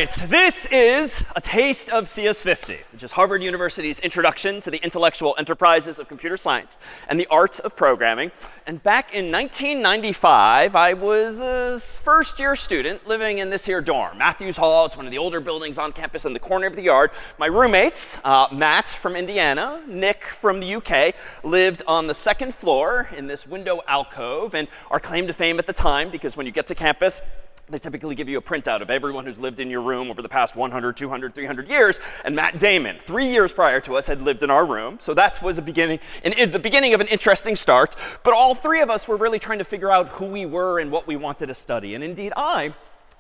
right, this is a taste of CS50, which is Harvard University's introduction to the intellectual enterprises of computer science and the art of programming. And back in 1995, I was a first-year student living in this here dorm, Matthews Hall. It's one of the older buildings on campus in the corner of the yard. My roommates, Matt from Indiana, Nick from the UK, lived on the second floor in this window alcove. And our claim to fame at the time, because when you get to campus, they typically give you a printout of everyone who's lived in your room over the past 100, 200, 300 years. And Matt Damon, 3 years prior to us, had lived in our room. So that was the beginning of an interesting start. But all three of us were really trying to figure out who we were and what we wanted to study. And indeed,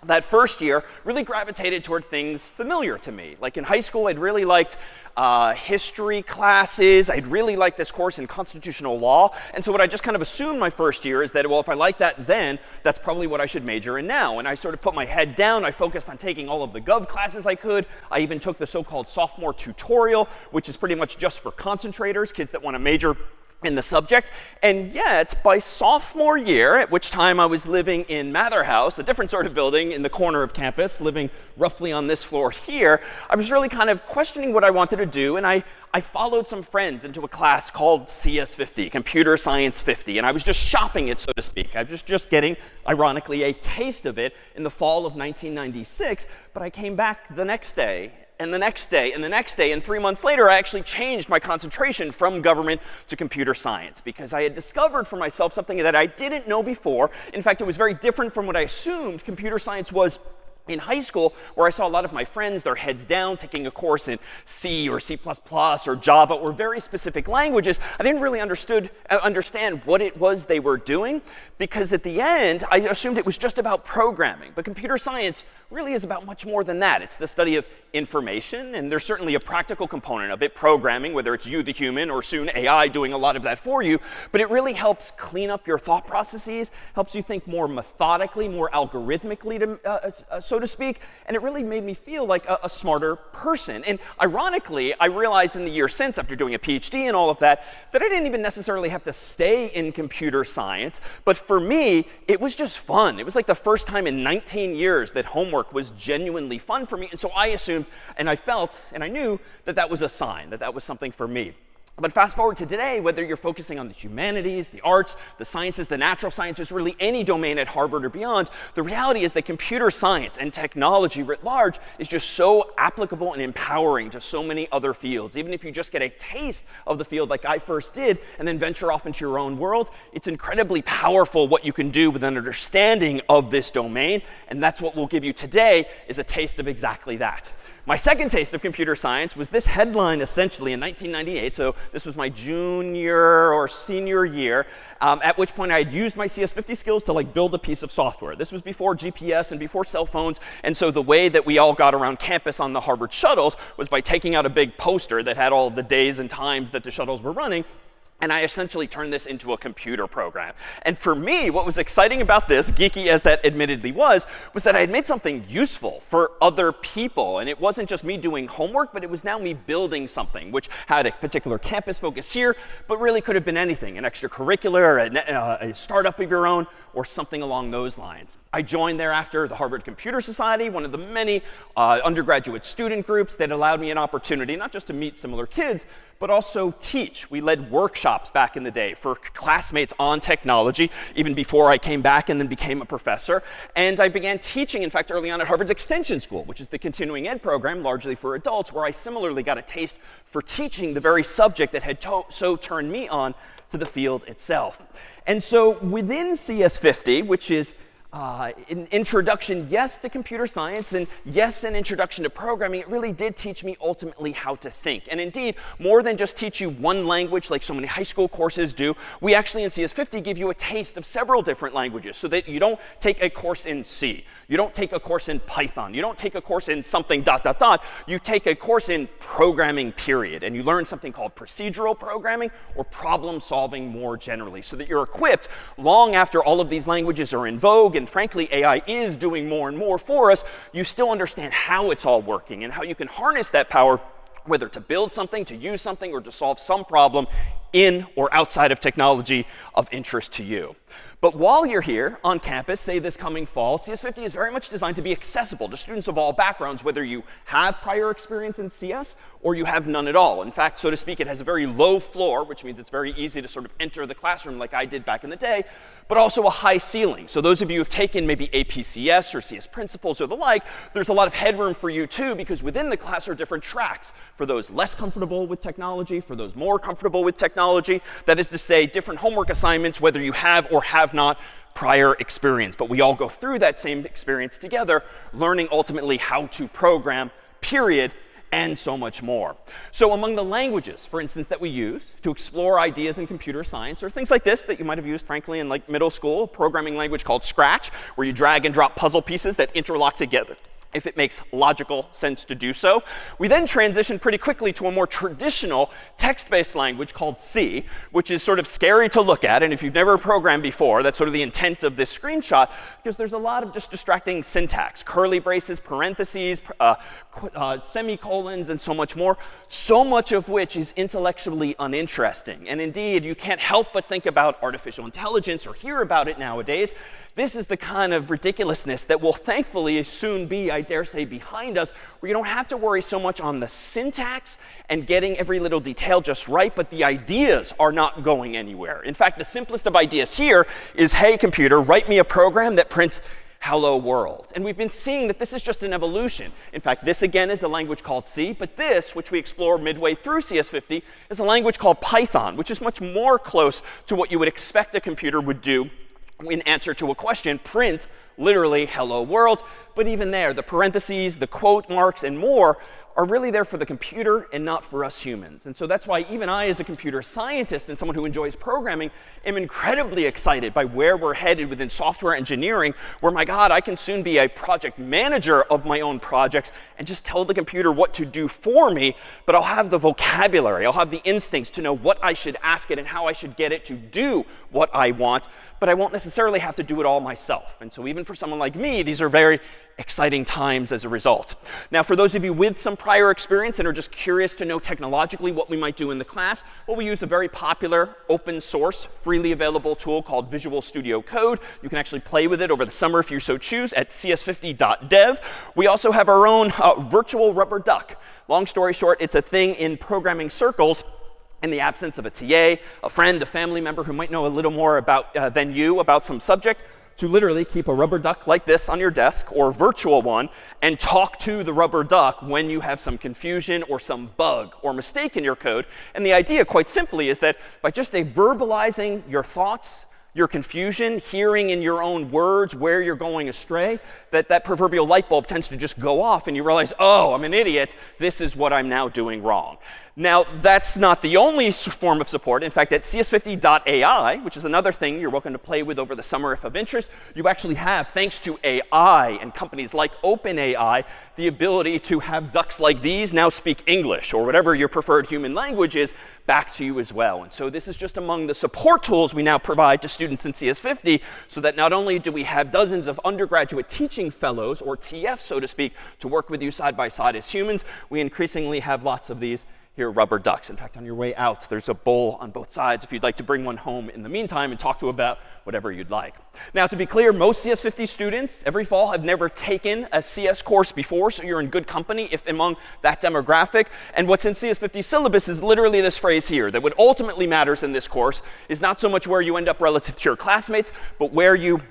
that first year, really gravitated toward things familiar to me. Like in high school, I'd really liked history classes. I'd really liked this course in constitutional law. And so what I just kind of assumed my first year is that, well, if I like that then, that's probably what I should major in now. And I sort of put my head down. I focused on taking all of the gov classes I could. I even took the so-called sophomore tutorial, which is pretty much just for concentrators, kids that want to major in the subject. And yet, by sophomore year, at which time I was living in Mather House, a different sort of building in the corner of campus, living roughly on this floor here, I was really kind of questioning what I wanted to do. And I followed some friends into a class called CS50, Computer Science 50. And I was just shopping it, so to speak. I was just getting, ironically, a taste of it in the fall of 1996. But I came back the next day, and the next day, and the next day, and 3 months later, I actually changed my concentration from government to computer science because I had discovered for myself something that I didn't know before. In fact, it was very different from what I assumed computer science was in high school, where I saw a lot of my friends, their heads down, taking a course in C or C++ or Java or very specific languages. I didn't really understand what it was they were doing, because at the end, I assumed it was just about programming. But computer science really is about much more than that. It's the study of information, and there's certainly a practical component of it, programming, whether it's you, the human, or soon AI doing a lot of that for you. But it really helps clean up your thought processes, helps you think more methodically, more algorithmically, so to speak, and it really made me feel like a smarter person. And ironically, I realized in the years since, after doing a PhD and all of that, that I didn't even necessarily have to stay in computer science. But for me, it was just fun. It was like the first time in 19 years that homework was genuinely fun for me. And so I assumed, and I felt, and I knew that that was a sign, that that was something for me. But fast forward to today, whether you're focusing on the humanities, the arts, the sciences, the natural sciences, really any domain at Harvard or beyond, the reality is that computer science and technology writ large is just so applicable and empowering to so many other fields. Even if you just get a taste of the field like I first did and then venture off into your own world, it's incredibly powerful what you can do with an understanding of this domain. And that's what we'll give you today, is a taste of exactly that. My second taste of computer science was this headline, essentially, in 1998. So this was my junior or senior year, at which point I had used my CS50 skills to build a piece of software. This was before GPS and before cell phones. And so the way that we all got around campus on the Harvard shuttles was by taking out a big poster that had all of the days and times that the shuttles were running. And I essentially turned this into a computer program. And for me, what was exciting about this, geeky as that admittedly was that I had made something useful for other people. And it wasn't just me doing homework, but it was now me building something, which had a particular campus focus here, but really could have been anything, an extracurricular, a startup of your own, or something along those lines. I joined thereafter the Harvard Computer Society, one of the many undergraduate student groups that allowed me an opportunity not just to meet similar kids, but also teach. We led workshops back in the day for classmates on technology, even before I came back and then became a professor. And I began teaching, in fact, early on at Harvard's Extension School, which is the continuing ed program, largely for adults, where I similarly got a taste for teaching the very subject that had so turned me on to the field itself. And so within CS50, which is an introduction, yes, to computer science, and yes, an introduction to programming, it really did teach me ultimately how to think. And indeed, more than just teach you one language like so many high school courses do, we actually in CS50 give you a taste of several different languages, so that you don't take a course in C. You don't take a course in Python. You don't take a course in something ... You take a course in programming, period. And you learn something called procedural programming or problem solving more generally, so that you're equipped long after all of these languages are in vogue, and frankly, AI is doing more and more for us, you still understand how it's all working and how you can harness that power, whether to build something, to use something, or to solve some problem in or outside of technology of interest to you. But while you're here on campus, say this coming fall, CS50 is very much designed to be accessible to students of all backgrounds, whether you have prior experience in CS or you have none at all. In fact, so to speak, it has a very low floor, which means it's very easy to sort of enter the classroom like I did back in the day, but also a high ceiling. So those of you who have taken maybe APCS or CS Principles or the like, there's a lot of headroom for you too, because within the class are different tracks for those less comfortable with technology, for those more comfortable with technology. That is to say, different homework assignments, whether you have or have not prior experience. But we all go through that same experience together, learning ultimately how to program, period, and so much more. So among the languages, for instance, that we use to explore ideas in computer science are things like this that you might have used, frankly, in like middle school, a programming language called Scratch, where you drag and drop puzzle pieces that interlock together if it makes logical sense to do so. We then transition pretty quickly to a more traditional text-based language called C, which is sort of scary to look at. And if you've never programmed before, that's sort of the intent of this screenshot, because there's a lot of just distracting syntax, curly braces, parentheses, semicolons, and so much more, so much of which is intellectually uninteresting. And indeed, you can't help but think about artificial intelligence or hear about it nowadays. This is the kind of ridiculousness that will thankfully soon be, I dare say, behind us, where you don't have to worry so much on the syntax and getting every little detail just right, but the ideas are not going anywhere. In fact, the simplest of ideas here is, hey, computer, write me a program that prints hello world. And we've been seeing that this is just an evolution. In fact, this again is a language called C, but this, which we explore midway through CS50, is a language called Python, which is much more close to what you would expect a computer would do in answer to a question, print literally hello world. But even there, the parentheses, the quote marks, and more are really there for the computer and not for us humans. And so that's why even I, as a computer scientist and someone who enjoys programming, am incredibly excited by where we're headed within software engineering, where, my God, I can soon be a project manager of my own projects and just tell the computer what to do for me, but I'll have the vocabulary, I'll have the instincts to know what I should ask it and how I should get it to do what I want, but I won't necessarily have to do it all myself. And so even for someone like me, these are very exciting times as a result. Now, for those of you with some prior experience and are just curious to know technologically what we might do in the class, well, we use a very popular open source, freely available tool called Visual Studio Code. You can actually play with it over the summer if you so choose at cs50.dev. We also have our own virtual rubber duck. Long story short, it's a thing in programming circles in the absence of a TA, a friend, a family member who might know a little more about than you about some subject, to literally keep a rubber duck like this on your desk, or a virtual one, and talk to the rubber duck when you have some confusion or some bug or mistake in your code. And the idea, quite simply, is that by just verbalizing your thoughts, your confusion, hearing in your own words where you're going astray, that proverbial light bulb tends to just go off and you realize, oh, I'm an idiot. This is what I'm now doing wrong. Now, that's not the only form of support. In fact, at cs50.ai, which is another thing you're welcome to play with over the summer if of interest, you actually have, thanks to AI and companies like OpenAI, the ability to have ducks like these now speak English, or whatever your preferred human language is, back to you as well. And so this is just among the support tools we now provide to students in CS50, so that not only do we have dozens of undergraduate teaching fellows, or TFs, so to speak, to work with you side by side as humans, we increasingly have lots of these here, rubber ducks. In fact, on your way out, there's a bowl on both sides if you'd like to bring one home in the meantime and talk to about whatever you'd like. Now, to be clear, most CS50 students every fall have never taken a CS course before, so you're in good company if among that demographic. And what's in CS50 syllabus is literally this phrase here, that what ultimately matters in this course is not so much where you end up relative to your classmates, but where you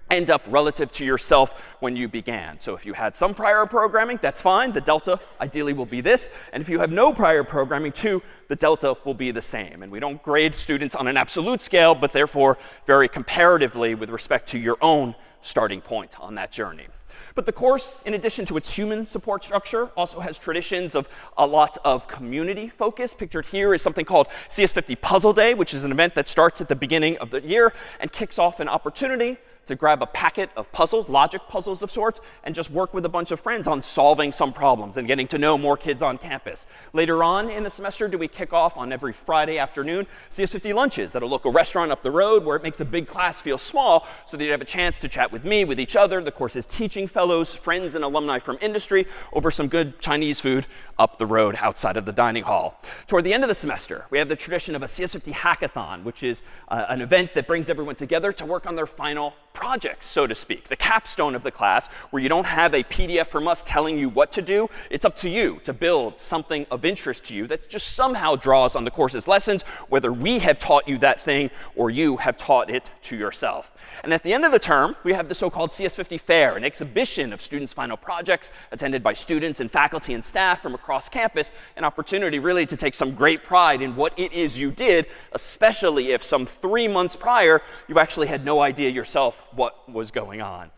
end up relative to yourself when you began. So if you had some prior programming, that's fine. The delta ideally will be this. And if you have no prior programming too, the delta will be the same. And we don't grade students on an absolute scale, but therefore very comparatively with respect to your own starting point on that journey. But the course, in addition to its human support structure, also has traditions of a lot of community focus. Pictured here is something called CS50 Puzzle Day, which is an event that starts at the beginning of the year and kicks off an opportunity to grab a packet of puzzles, logic puzzles of sorts, and just work with a bunch of friends on solving some problems and getting to know more kids on campus. Later on in the semester, do we kick off on every Friday afternoon CS50 lunches at a local restaurant up the road where it makes a big class feel small so that you have a chance to chat with me, with each other, the course's teaching fellows, friends and alumni from industry over some good Chinese food up the road outside of the dining hall. Toward the end of the semester, we have the tradition of a CS50 hackathon, which is an event that brings everyone together to work on their final projects, so to speak, the capstone of the class, where you don't have a PDF from us telling you what to do. It's up to you to build something of interest to you that just somehow draws on the course's lessons, whether we have taught you that thing or you have taught it to yourself. And at the end of the term, we have the so-called CS50 Fair, an exhibition of students' final projects attended by students and faculty and staff from across campus, an opportunity really to take some great pride in what it is you did, especially if some 3 months prior you actually had no idea yourself what was going on.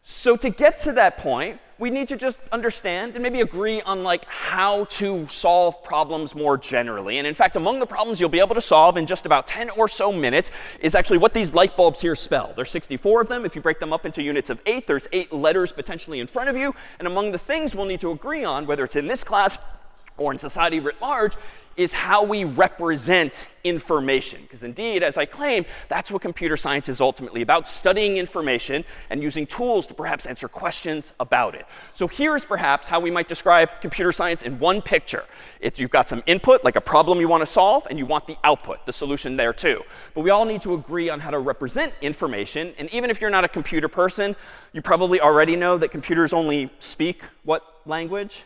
So to get to that point, we need to just understand and maybe agree on how to solve problems more generally. And in fact, among the problems you'll be able to solve in just about 10 or so minutes is actually what these light bulbs here spell. There's 64 of them. If you break them up into units of 8, there's 8 letters potentially in front of you. And among the things we'll need to agree on, whether it's in this class or in society writ large, is how we represent information. Because indeed, as I claim, that's what computer science is ultimately about, studying information and using tools to perhaps answer questions about it. So here's perhaps how we might describe computer science in one picture. You've got some input, like a problem you want to solve, and you want the output, the solution there too. But we all need to agree on how to represent information. And even if you're not a computer person, you probably already know that computers only speak what language?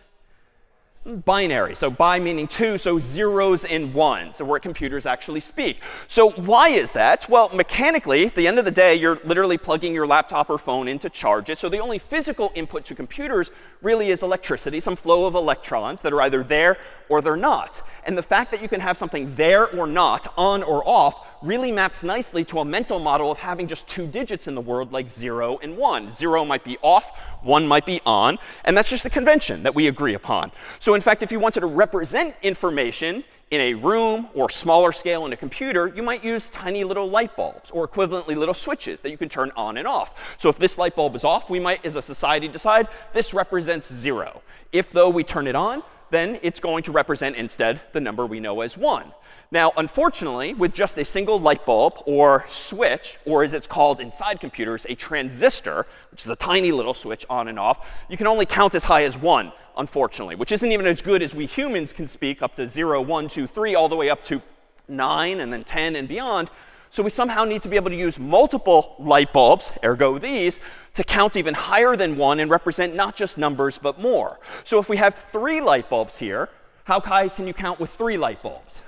Binary. So bi meaning 2, so zeros and ones, so where computers actually speak. So why is that? Well, mechanically, at the end of the day, you're literally plugging your laptop or phone in to charge it. So the only physical input to computers really is electricity, some flow of electrons that are either there or they're not. And the fact that you can have something there or not, on or off, really maps nicely to a mental model of having just 2 digits in the world like 0 and 1. 0 might be off, 1 might be on, and that's just a convention that we agree upon. So in fact, if you wanted to represent information in a room or smaller scale in a computer, you might use tiny little light bulbs or equivalently little switches that you can turn on and off. So if this light bulb is off, we might, as a society, decide this represents 0. If, though, we turn it on, then it's going to represent instead the number we know as 1. Now, unfortunately, with just a single light bulb or switch, or as it's called inside computers, a transistor, which is a tiny little switch on and off, you can only count as high as 1, unfortunately, which isn't even as good as we humans can speak up to 0, 1, 2, 3, all the way up to 9 and then 10 and beyond. So we somehow need to be able to use multiple light bulbs, ergo these, to count even higher than 1 and represent not just numbers but more. So if we have 3 light bulbs here, how high can you count with 3 light bulbs?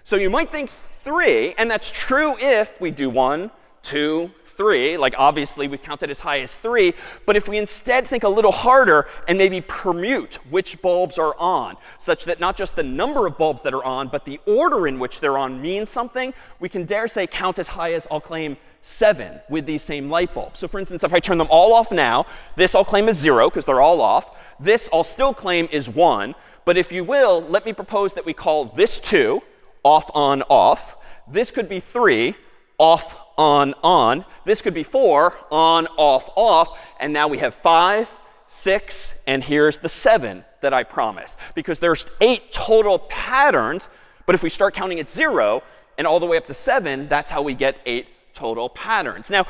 So you might think 3, and that's true if we do 1, 2, 3. Like obviously we counted as high as 3. But if we instead think a little harder and maybe permute which bulbs are on, such that not just the number of bulbs that are on, but the order in which they're on means something, we can dare say count as high as, I'll claim, 7 with these same light bulbs. So for instance, if I turn them all off now, this I'll claim is 0 because they're all off. This I'll still claim is 1. But if you will, let me propose that we call this 2, off, on, off. This could be 3, off, on, on. This could be 4, on, off, off. And now we have 5, 6, and here's the 7 that I promised. Because there's 8 total patterns. But if we start counting at 0 and all the way up to 7, that's how we get 8 total patterns. Now,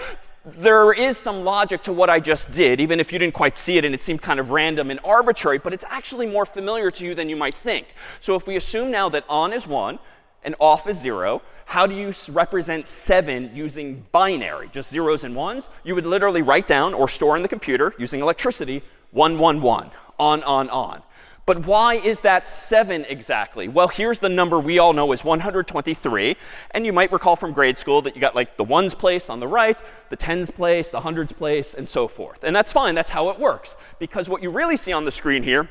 there is some logic to what I just did, even if you didn't quite see it and it seemed kind of random and arbitrary. But it's actually more familiar to you than you might think. So if we assume now that on is 1, and off is 0, how do you represent 7 using binary, just zeros and ones? You would literally write down or store in the computer using electricity 1, 1, 1, on. But why is that 7 exactly? Well, here's the number we all know is 123. And you might recall from grade school that you got like the ones place on the right, the tens place, the hundreds place, and so forth. And that's fine. That's how it works. Because what you really see on the screen here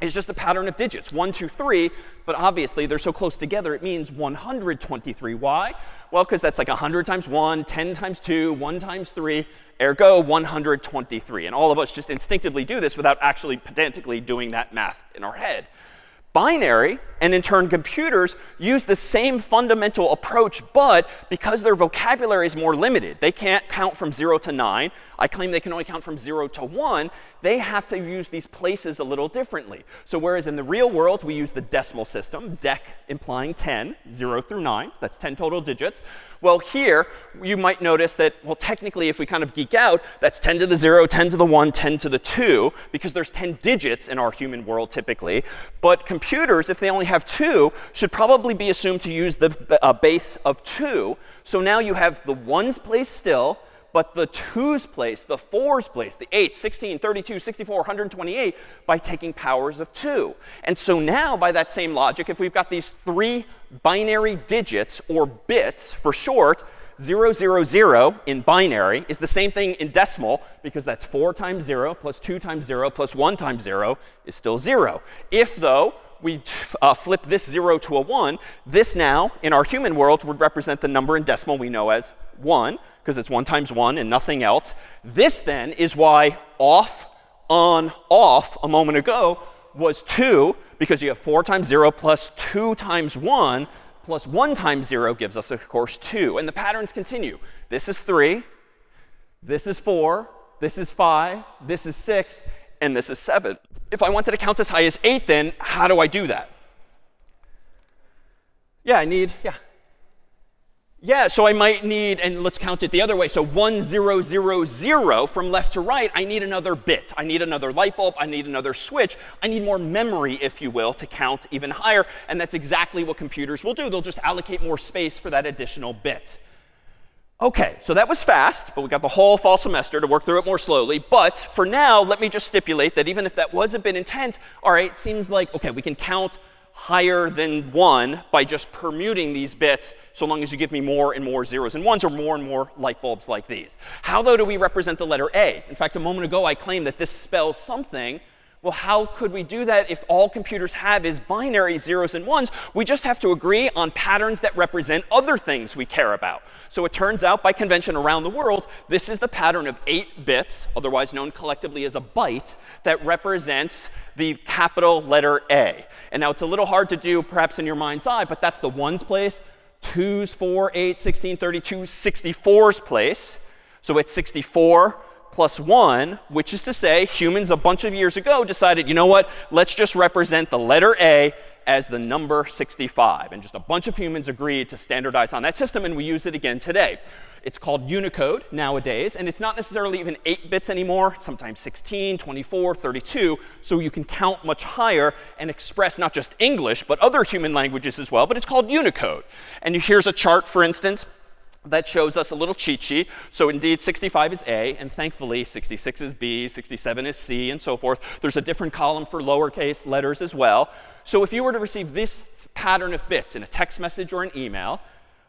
is just a pattern of digits, 1, 2, 3. But obviously, they're so close together, it means 123. Why? Well, because that's like 100 times 1, 10 times 2, 1 times 3, ergo 123. And all of us just instinctively do this without actually pedantically doing that math in our head. Binary, and in turn computers, use the same fundamental approach, but because their vocabulary is more limited, they can't count from 0 to 9. I claim they can only count from 0 to 1. They have to use these places a little differently. So whereas in the real world, we use the decimal system, dec implying 10, 0 through 9. That's 10 total digits. Well, here, you might notice that, well, technically, if we kind of geek out, that's 10 to the 0, 10 to the 1, 10 to the 2, because there's 10 digits in our human world typically. But computers, if they only have 2, should probably be assumed to use the base of 2. So now you have the 1's place still, but the 2's place, the 4's place, the 8, 16, 32, 64, 128 by taking powers of 2. And so now, by that same logic, if we've got these 3 binary digits, or bits for short, 0, 0, 0 in binary is the same thing in decimal, because that's 4 times 0 plus 2 times 0 plus 1 times 0 is still 0. If, though, we flip this 0 to a 1, this now, in our human world, would represent the number in decimal we know as 1, because it's 1 times 1 and nothing else. This, then, is why off, on, off a moment ago was 2, because you have 4 times 0 plus 2 times 1 plus 1 times 0 gives us, of course, 2. And the patterns continue. This is 3. This is 4. This is 5. This is 6. And this is 7. If I wanted to count as high as 8, then how do I do that? Yeah, so I might need, and let's count it the other way. So 1, 0, 0, 0 from left to right, I need another bit. I need another light bulb. I need another switch. I need more memory, if you will, to count even higher. And that's exactly what computers will do. They'll just allocate more space for that additional bit. OK, so that was fast, but we got the whole fall semester to work through it more slowly. But for now, let me just stipulate that even if that was a bit intense, all right, it seems like, OK, we can count higher than 1 by just permuting these bits, so long as you give me more and more 0s and 1s, or more and more light bulbs like these. How, though, do we represent the letter A? In fact, a moment ago, I claimed that this spells something. Well, how could we do that if all computers have is binary 0s and 1s? We just have to agree on patterns that represent other things we care about. So it turns out, by convention around the world, this is the pattern of 8 bits, otherwise known collectively as a byte, that represents the capital letter A. And now it's a little hard to do, perhaps in your mind's eye, but that's the 1's place, 2's, 4, 8, 16, 32, 64's place. So it's 64 plus 1, which is to say humans a bunch of years ago decided, you know what, let's just represent the letter A as the number 65. And just a bunch of humans agreed to standardize on that system, and we use it again today. It's called Unicode nowadays, and it's not necessarily even 8 bits anymore. It's sometimes 16, 24, 32. So you can count much higher and express not just English, but other human languages as well. But it's called Unicode. And here's a chart, for instance, that shows us a little cheat sheet. So indeed, 65 is A, and thankfully, 66 is B, 67 is C, and so forth. There's a different column for lowercase letters as well. So if you were to receive this pattern of bits in a text message or an email,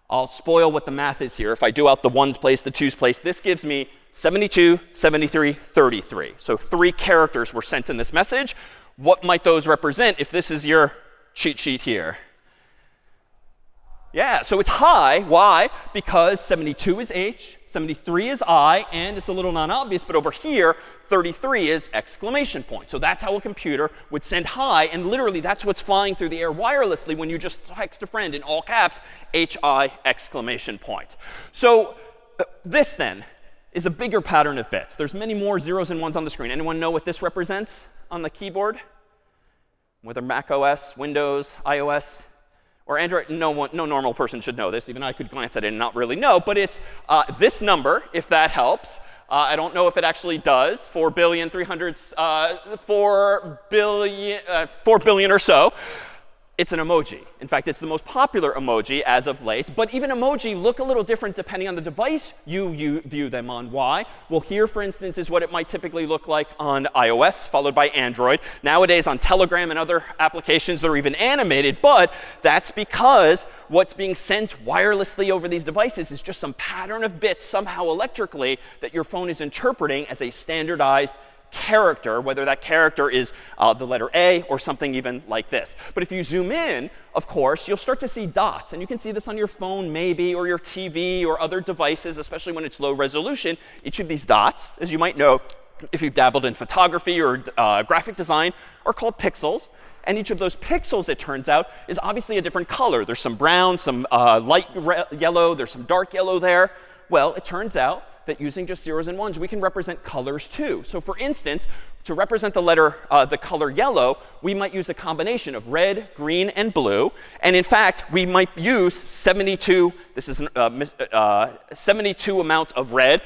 I'll spoil what the math is here. If I do out the 1's place, the 2's place, this gives me 72, 73, 33. So 3 characters were sent in this message. What might those represent if this is your cheat sheet here? Yeah, so it's high. Why? Because 72 is H, 73 is I, and it's a little non-obvious, but over here, 33 is exclamation point. So that's how a computer would send high, and literally that's what's flying through the air wirelessly when you just text a friend in all caps, HI exclamation point. So this, then, is a bigger pattern of bits. There's many more 0s and 1s on the screen. Anyone know what this represents on the keyboard? Whether Mac OS, Windows, iOS, or Android, no normal person should know this. Even I could glance at it and not really know. But it's this number, if that helps. I don't know if it actually does. 4 billion or so. It's an emoji. In fact, it's the most popular emoji as of late. But even emoji look a little different depending on the device you view them on. Why? Well, here, for instance, is what it might typically look like on iOS, followed by Android. Nowadays, on Telegram and other applications, they're even animated. But that's because what's being sent wirelessly over these devices is just some pattern of bits somehow electrically that your phone is interpreting as a standardized character, whether that character is the letter A or something even like this. But if you zoom in, of course, you'll start to see dots. And you can see this on your phone maybe, or your TV or other devices, especially when it's low resolution. Each of these dots, as you might know, if you've dabbled in photography or graphic design, are called pixels. And each of those pixels, it turns out, is obviously a different color. There's some brown, some light yellow, there's some dark yellow there. Well, it turns out that using just zeros and ones, we can represent colors too. So for instance, to represent the color yellow, we might use a combination of red, green, and blue. And in fact, we might use 72, this is 72 amount of red,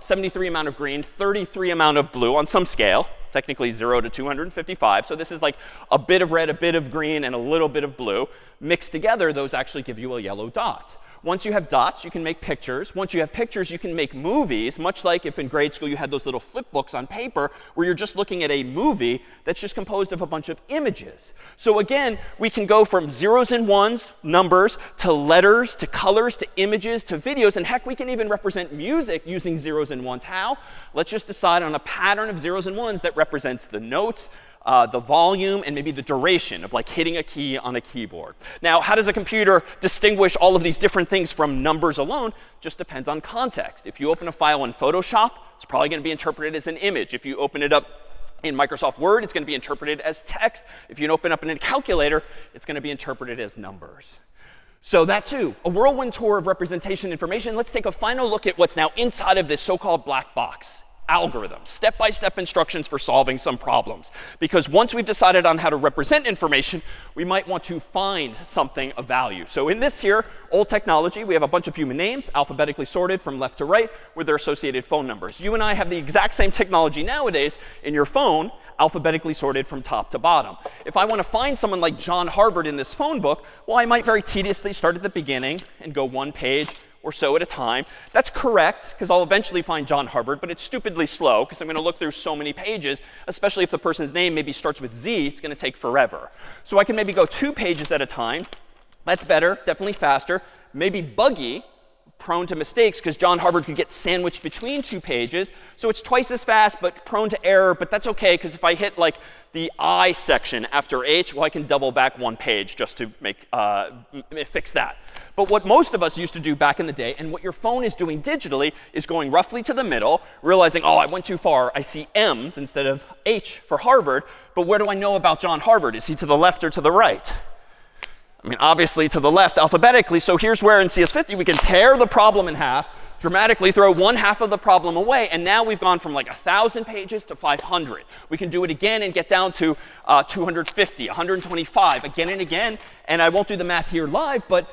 73 amount of green, 33 amount of blue on some scale, technically 0 to 255. So this is like a bit of red, a bit of green, and a little bit of blue. Mixed together, those actually give you a yellow dot. Once you have dots, you can make pictures. Once you have pictures, you can make movies, much like if in grade school you had those little flip books on paper where you're just looking at a movie that's just composed of a bunch of images. So again, we can go from zeros and ones, numbers, to letters, to colors, to images, to videos. And heck, we can even represent music using zeros and ones. How? Let's just decide on a pattern of zeros and ones that represents the notes, the volume, and maybe the duration of like hitting a key on a keyboard. Now, how does a computer distinguish all of these different things from numbers alone? Just depends on context. If you open a file in Photoshop, it's probably going to be interpreted as an image. If you open it up in Microsoft Word, it's going to be interpreted as text. If you open up in a calculator, it's going to be interpreted as numbers. So that too, a whirlwind tour of representation information. Let's take a final look at what's now inside of this so-called black box. Algorithms, step-by-step instructions for solving some problems. Because once we've decided on how to represent information, we might want to find something of value. So in this here, old technology, we have a bunch of human names, alphabetically sorted from left to right, with their associated phone numbers. You and I have the exact same technology nowadays in your phone, alphabetically sorted from top to bottom. If I want to find someone like John Harvard in this phone book, well, I might very tediously start at the beginning and go one page or so at a time. That's correct, because I'll eventually find John Harvard, but it's stupidly slow, because I'm going to look through so many pages, especially if the person's name maybe starts with Z, it's going to take forever. So I can maybe go 2 pages at a time. That's better, definitely faster. Maybe buggy, prone to mistakes, because John Harvard could get sandwiched between 2 pages. So it's twice as fast, but prone to error. But that's OK, because if I hit like the I section after H, well, I can double back 1 page just to fix that. But what most of us used to do back in the day, and what your phone is doing digitally, is going roughly to the middle, realizing, oh, I went too far. I see M's instead of H for Harvard. But where do I know about John Harvard? Is he to the left or to the right? I mean, obviously to the left alphabetically. So here's where in CS50 we can tear the problem in half, dramatically throw 1/2 of the problem away. And now we've gone from like 1,000 pages to 500. We can do it again and get down to 250, 125, again and again. And I won't do the math here live, but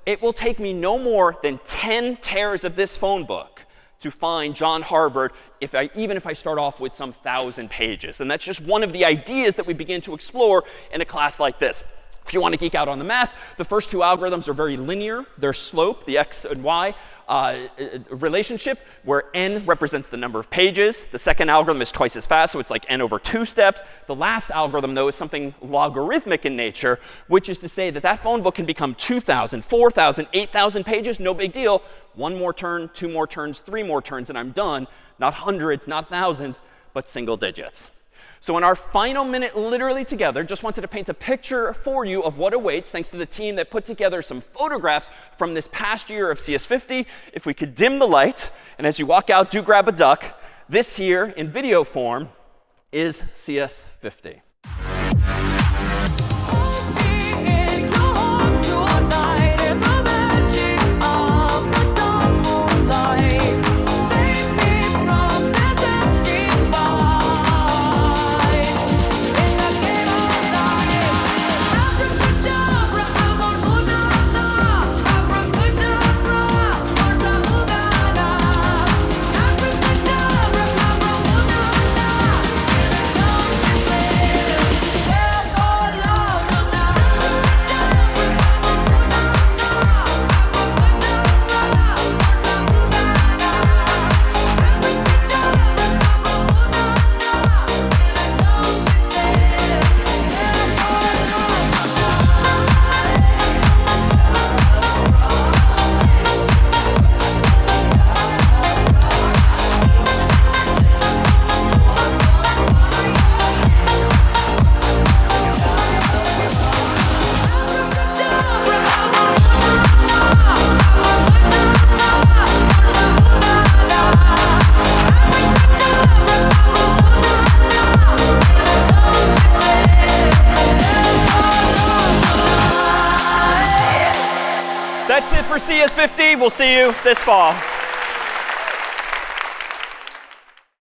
it will take me no more than 10 tears of this phone book to find John Harvard, even if I start off with some 1,000 pages. And that's just one of the ideas that we begin to explore in a class like this. If you want to geek out on the math, the first 2 algorithms are very linear. Their slope, the x and y relationship, where n represents the number of pages. The second algorithm is twice as fast, so it's like n over 2 steps. The last algorithm, though, is something logarithmic in nature, which is to say that that phone book can become 2,000, 4,000, 8,000 pages, no big deal. 1 more turn, 2 more turns, 3 more turns, and I'm done. Not hundreds, not thousands, but single digits. So in our final minute literally together, just wanted to paint a picture for you of what awaits, thanks to the team that put together some photographs from this past year of CS50. If we could dim the light, and as you walk out, do grab a duck. This here, in video form, is CS50. That's it for CS50. We'll see you this fall.